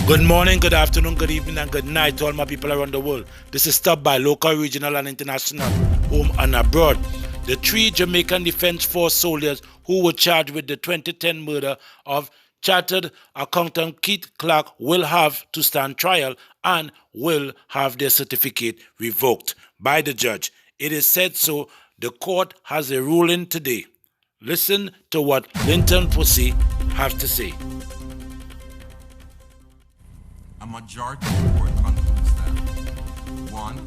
Good morning, good afternoon, good evening, and good night to all my people around the world. This is Stop by local, regional, and international, home and abroad. The 3 Jamaican Defense Force soldiers who were charged with the 2010 murder of Chartered Accountant Keith Clark will have to stand trial and will have their certificate revoked by the judge. It is said so. The court has a ruling today. Listen to what Leighton Pusey has to say. A majority of the court concludes that 1.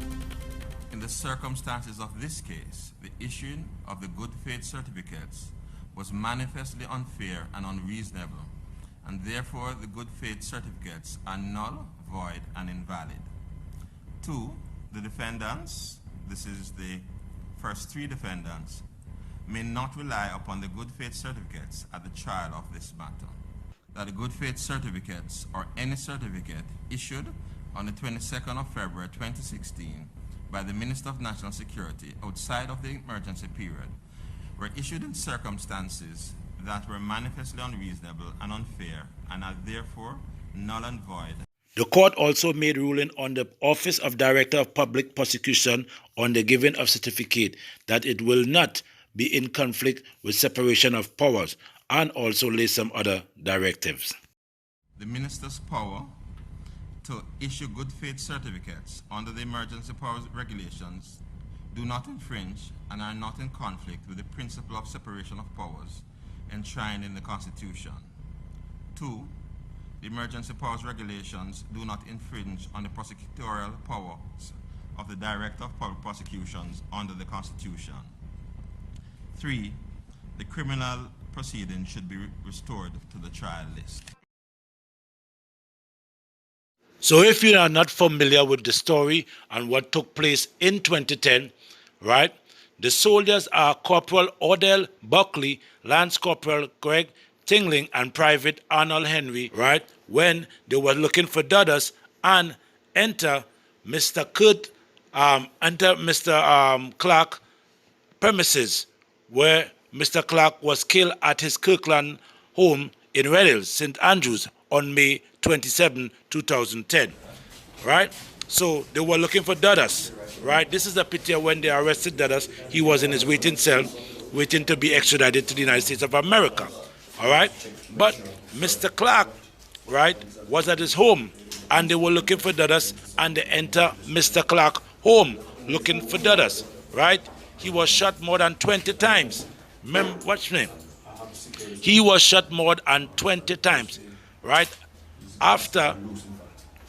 In the circumstances of this case, the issuing of the good faith certificates was manifestly unfair and unreasonable, and therefore the good faith certificates are null, void, and invalid. 2. The defendants, this is the first 3 defendants, may not rely upon the good faith certificates at the trial of this matter. That the good faith certificates or any certificate issued on the 22nd of February 2016 by the Minister of National Security outside of the emergency period were issued in circumstances that were manifestly unreasonable and unfair and are therefore null and void. The court also made ruling on the Office of Director of Public Prosecution on the giving of certificate that it will not be in conflict with separation of powers, and also lay some other directives. The Minister's power to issue good faith certificates under the emergency powers regulations do not infringe and are not in conflict with the principle of separation of powers enshrined in the Constitution. 2. The emergency powers regulations do not infringe on the prosecutorial powers of the Director of Public Prosecutions under the Constitution. 3. The criminal proceedings should be restored to the trial list. So if you are not familiar with the story and what took place in 2010, right, the soldiers are Corporal Odel, Buckley, Lance Corporal Greg Tinglin, and Private Arnold Henry, right, when they were looking for Dodders and enter Mr. Clark premises where Mr. Clark was killed at his Kirkland home in Red Hills, St. Andrews, on May 27, 2010, right? So they were looking for Dodders, right? This is the picture when they arrested Dodders. He was in his waiting cell, waiting to be extradited to the United States of America, all right? But Mr. Clark, right, was at his home, and they were looking for Dodders, and they enter Mr. Clark home looking for Dodders, right? He was shot more than 20 times. Watch me. He was shot more than 20 times, right? After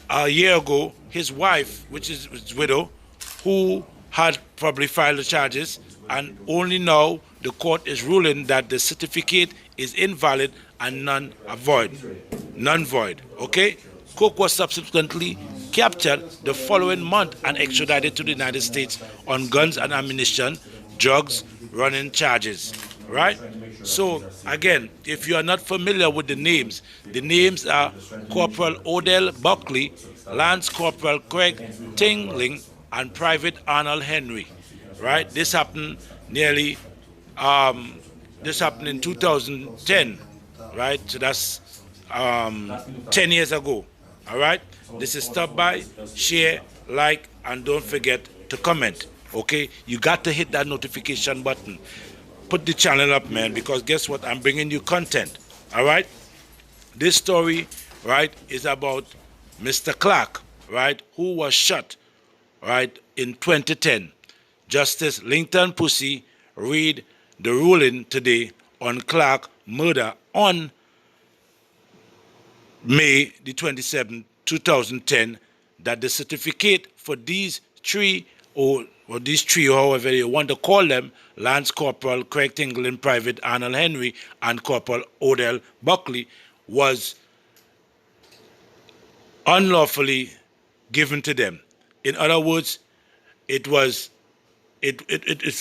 a year ago, his wife, which is his widow, who had probably filed the charges, and only now the court is ruling that the certificate is invalid and non-void, okay? Cook was subsequently captured the following month and extradited to the United States on guns and ammunition, drugs, running charges, right? So again, if you are not familiar with the names are Corporal Odel Buckley, Lance Corporal Craig Tinglin, and Private Arnold Henry, right? This happened in 2010, right? So that's 10 years ago, all right? This is Stop By, share, like, and don't forget to comment. Okay, you got to hit that notification button. Put the channel up, man, because guess what? I'm bringing you content. All right. This story, right, is about Mr. Clark, right, who was shot, right, in 2010. Justice Leighton Pusey read the ruling today on Clark murder on May the 27th, 2010, that the certificate for these three, or however you want to call them, Lance Corporal Craig Tinglin, Private Arnold Henry, and Corporal Odel Buckley, was unlawfully given to them. In other words, it's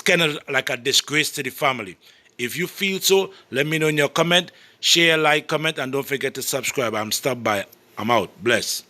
kind of like a disgrace to the family. If you feel so, let me know in your comment. Share, like, comment, and don't forget to subscribe. I'm Stop By. I'm out. Bless.